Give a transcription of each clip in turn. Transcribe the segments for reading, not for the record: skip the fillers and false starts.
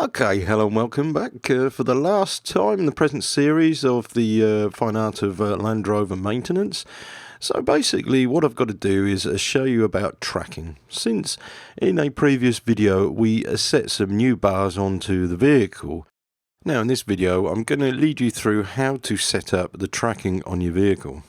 Okay, hello and welcome back for the last time in the present series of the fine art of Land Rover maintenance. So basically what I've got to do is show you about tracking. Since in a previous video we set some new bars onto the vehicle. Now in this video I'm going to lead you through how to set up the tracking on your vehicle.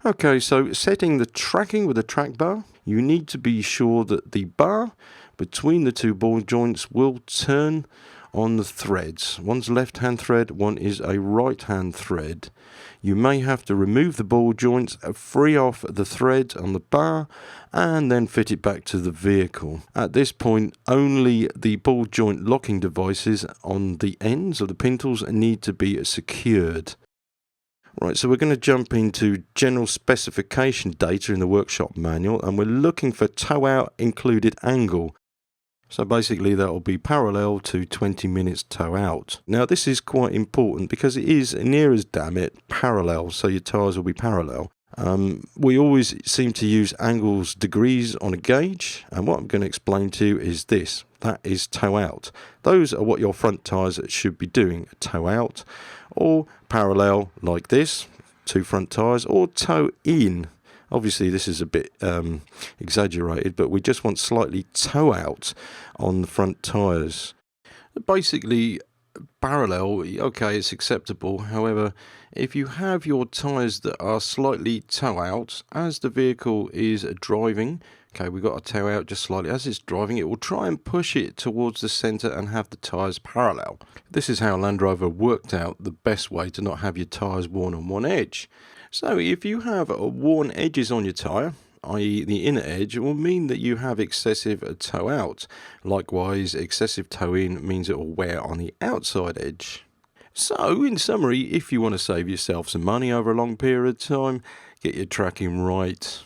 Okay, so setting the tracking with a track bar, you need to be sure that the bar between the two ball joints will turn on the threads. One's left-hand thread, one is a right-hand thread. You may have to remove the ball joints, free off the thread on the bar, and then fit it back to the vehicle. At this point, only the ball joint locking devices on the ends of the pintles need to be secured. Right, so we're going to jump into general specification data in the workshop manual, and we're looking for toe out included angle. So basically that will be parallel to 20 minutes toe out. Now this is quite important because it is near as damn it parallel, so your tyres will be parallel. We always seem to use angles degrees on a gauge, and what I'm going to explain to you is this. That is toe out. Those are what your front tyres should be doing, toe out or parallel like this, two front tyres, or toe in. Obviously this is a bit exaggerated, but we just want slightly toe out on the front tyres. Basically parallel, okay, it's acceptable. However, if you have your tyres that are slightly toe out as the vehicle is driving, okay, we've got a toe out just slightly as it's driving, it will try and push it towards the centre and have the tyres parallel. This is how Land Rover worked out the best way to not have your tyres worn on one edge. So if you have worn edges on your tyre, i.e. the inner edge, it will mean that you have excessive toe out. Likewise, excessive toe in means it will wear on the outside edge. So, in summary, if you want to save yourself some money over a long period of time, get your tracking right.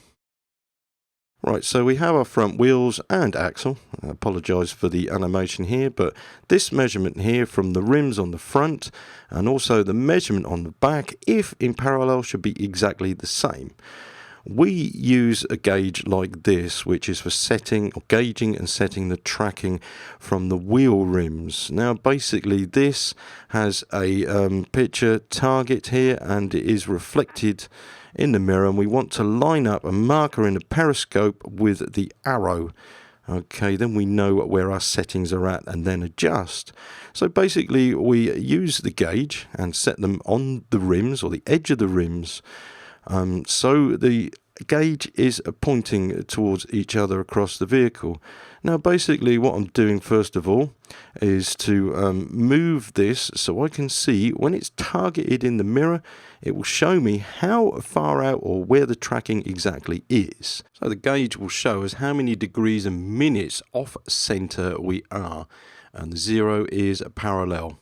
Right, so we have our front wheels and axle. I apologise for the animation here, but this measurement here from the rims on the front and also the measurement on the back, if in parallel, should be exactly the same. We use a gauge like this, which is for setting or gauging and setting the tracking from the wheel rims. Now basically this has a picture target here, and it is reflected in the mirror, and we want to line up a marker in the periscope with the arrow. Okay, then we know where our settings are at and then adjust. So basically we use the gauge and set them on the rims or the edge of the rims. So the gauge is pointing towards each other across the vehicle. Now basically what I'm doing first of all is to move this so I can see when it's targeted in the mirror, it will show me how far out or where the tracking exactly is. So the gauge will show us how many degrees and minutes off center we are, and the 0 is parallel.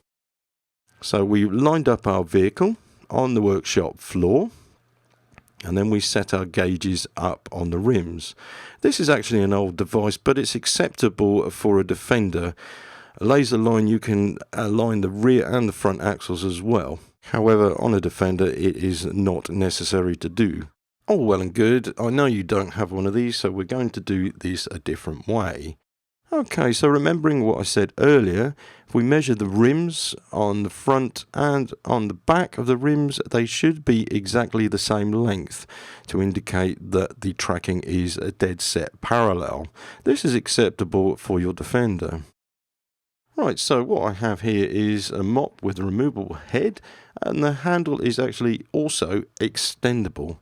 So we lined up our vehicle on the workshop floor, and then we set our gauges up on the rims. This is actually an old device, but it's acceptable for a Defender. A laser line, you can align the rear and the front axles as well. However, on a Defender, it is not necessary to do. All well and good. I know you don't have one of these, so we're going to do this a different way. Okay, so remembering what I said earlier, if we measure the rims on the front and on the back of the rims, they should be exactly the same length to indicate that the tracking is a dead set parallel. This is acceptable for your Defender. Right, so what I have here is a mop with a removable head, and the handle is actually also extendable.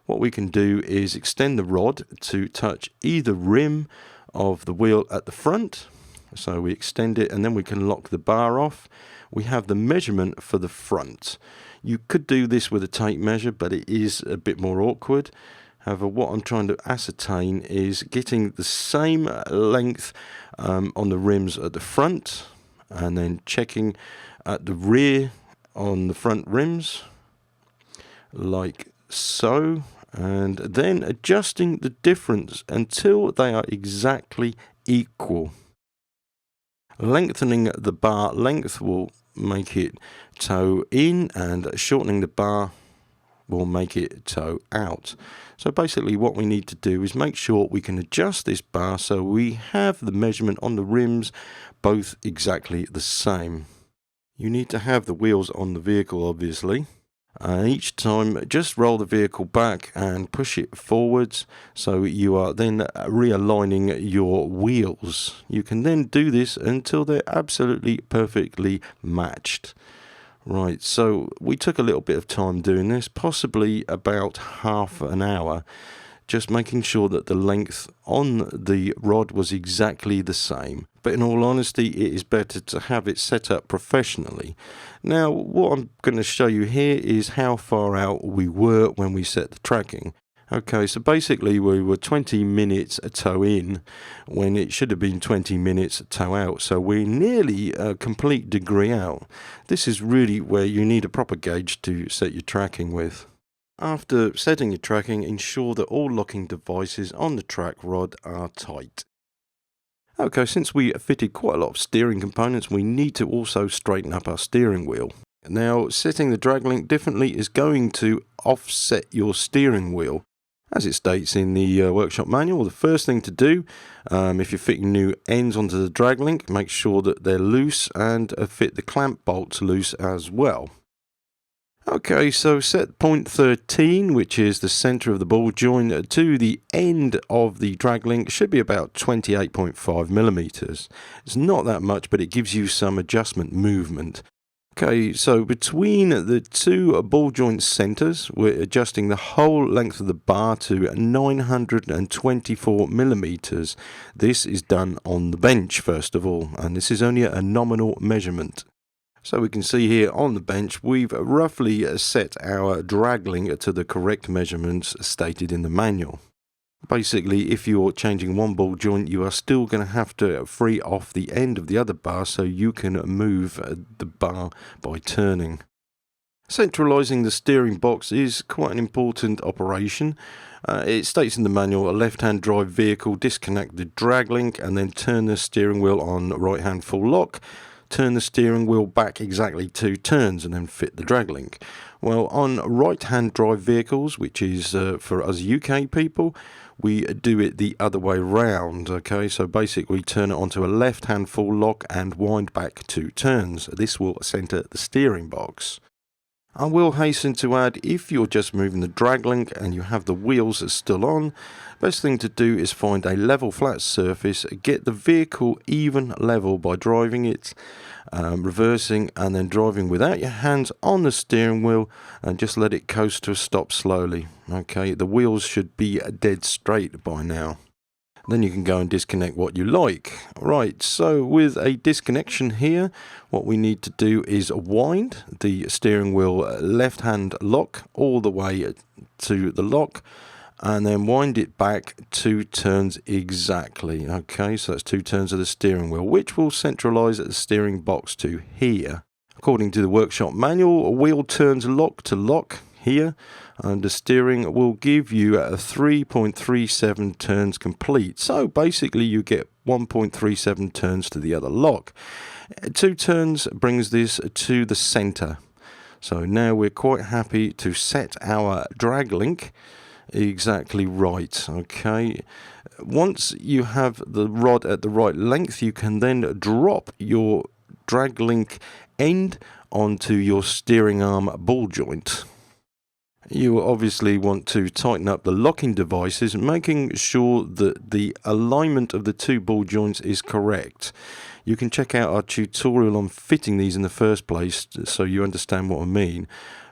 What we can do is extend the rod to touch either rim of the wheel at the front. So we extend it and then we can lock the bar off. We have the measurement for the front. You could do this with a tape measure, but it is a bit more awkward. However, what I'm trying to ascertain is getting the same length on the rims at the front, and then checking at the rear on the front rims like so, and then adjusting the difference until they are exactly equal. Lengthening the bar length will make it toe in, and shortening the bar will make it toe out. So basically what we need to do is make sure we can adjust this bar so we have the measurement on the rims both exactly the same. You need to have the wheels on the vehicle, obviously. Each time just roll the vehicle back and push it forwards, so you are then realigning your wheels. You can then do this until they're absolutely perfectly matched. Right, so we took a little bit of time doing this, possibly about half an hour, just making sure that the length on the rod was exactly the same. But in all honesty, it is better to have it set up professionally. Now, what I'm going to show you here is how far out we were when we set the tracking. Okay, so basically we were 20 minutes toe in when it should have been 20 minutes toe out. So we're nearly a complete degree out. This is really where you need a proper gauge to set your tracking with. After setting your tracking, ensure that all locking devices on the track rod are tight. Okay, since we fitted quite a lot of steering components, we need to also straighten up our steering wheel. Now, setting the drag link differently is going to offset your steering wheel. As it states in the workshop manual, the first thing to do, if you're fitting new ends onto the drag link, make sure that they're loose and fit the clamp bolts loose as well. Okay, so set point 13, which is the center of the ball joint, to the end of the drag link. Should be about 28.5 millimeters. It's not that much, but it gives you some adjustment movement. Okay, so between the two ball joint centers, we're adjusting the whole length of the bar to 924 millimeters. This is done on the bench, first of all, and this is only a nominal measurement. So we can see here on the bench, we've roughly set our drag link to the correct measurements stated in the manual. Basically, if you're changing one ball joint, you are still going to have to free off the end of the other bar so you can move the bar by turning. Centralizing the steering box is quite an important operation. It states in the manual, a left-hand drive vehicle, disconnect the drag link and then turn the steering wheel on right-hand full lock. Turn the steering wheel back exactly 2 turns and then fit the drag link. Well, on right-hand drive vehicles, which is for us UK people, we do it the other way round. Okay, so basically turn it onto a left-hand full lock and wind back 2 turns. This will center the steering box. I will hasten to add, if you're just moving the drag link and you have the wheels still on, best thing to do is find a level flat surface, get the vehicle even level by driving it, reversing and then driving without your hands on the steering wheel, and just let it coast to a stop slowly. Okay, the wheels should be dead straight by now. Then you can go and disconnect what you like. Right, so with a disconnection here, what we need to do is wind the steering wheel left-hand lock all the way to the lock, and then wind it back 2 turns exactly. Okay, so that's 2 turns of the steering wheel, which will centralize the steering box to here. According to the workshop manual, a wheel turns lock to lock here, and the steering will give you a 3.37 turns complete. So basically you get 1.37 turns to the other lock. 2 turns brings this to the center. So now we're quite happy to set our drag link exactly right. Okay, once you have the rod at the right length, you can then drop your drag link end onto your steering arm ball joint. You obviously want to tighten up the locking devices, making sure that the alignment of the 2 ball joints is correct. You can check out our tutorial on fitting these in the first place so you understand what I mean.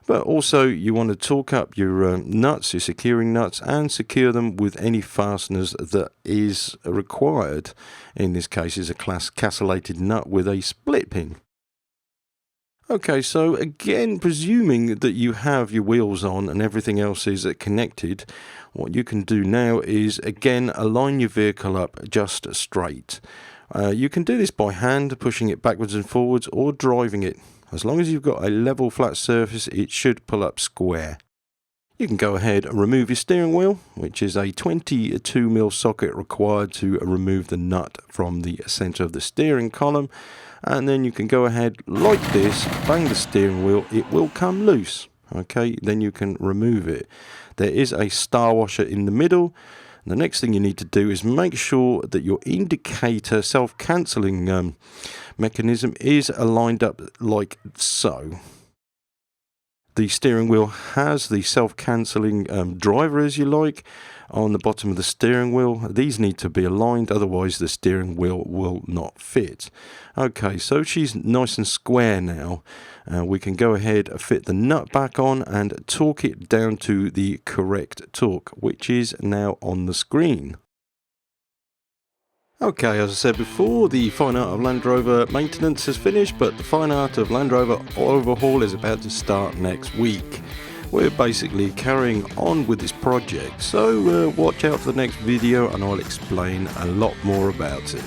But also you want to torque up your nuts, your securing nuts, and secure them with any fasteners that is required. In this case is a castellated nut with a split pin. Okay, so again, presuming that you have your wheels on and everything else is connected, what you can do now is, again, align your vehicle up just straight. You can do this by hand, pushing it backwards and forwards, or driving it. As long as you've got a level flat surface, it should pull up square. You can go ahead and remove your steering wheel, which is a 22mm socket required to remove the nut from the center of the steering column. and then you can go ahead like this, bang the steering wheel, it will come loose. Okay, then you can remove it. There is a star washer in the middle. The next thing you need to do is make sure that your indicator self-cancelling mechanism is aligned up like so. The steering wheel has the self-cancelling driver, as you like, on the bottom of the steering wheel. These need to be aligned, otherwise the steering wheel will not fit. Okay, so she's nice and square now. We can go ahead and fit the nut back on and torque it down to the correct torque, which is now on the screen. Okay, as I said before, the fine art of Land Rover maintenance has finished, but the fine art of Land Rover overhaul is about to start next week. We're basically carrying on with this project, so watch out for the next video and I'll explain a lot more about it.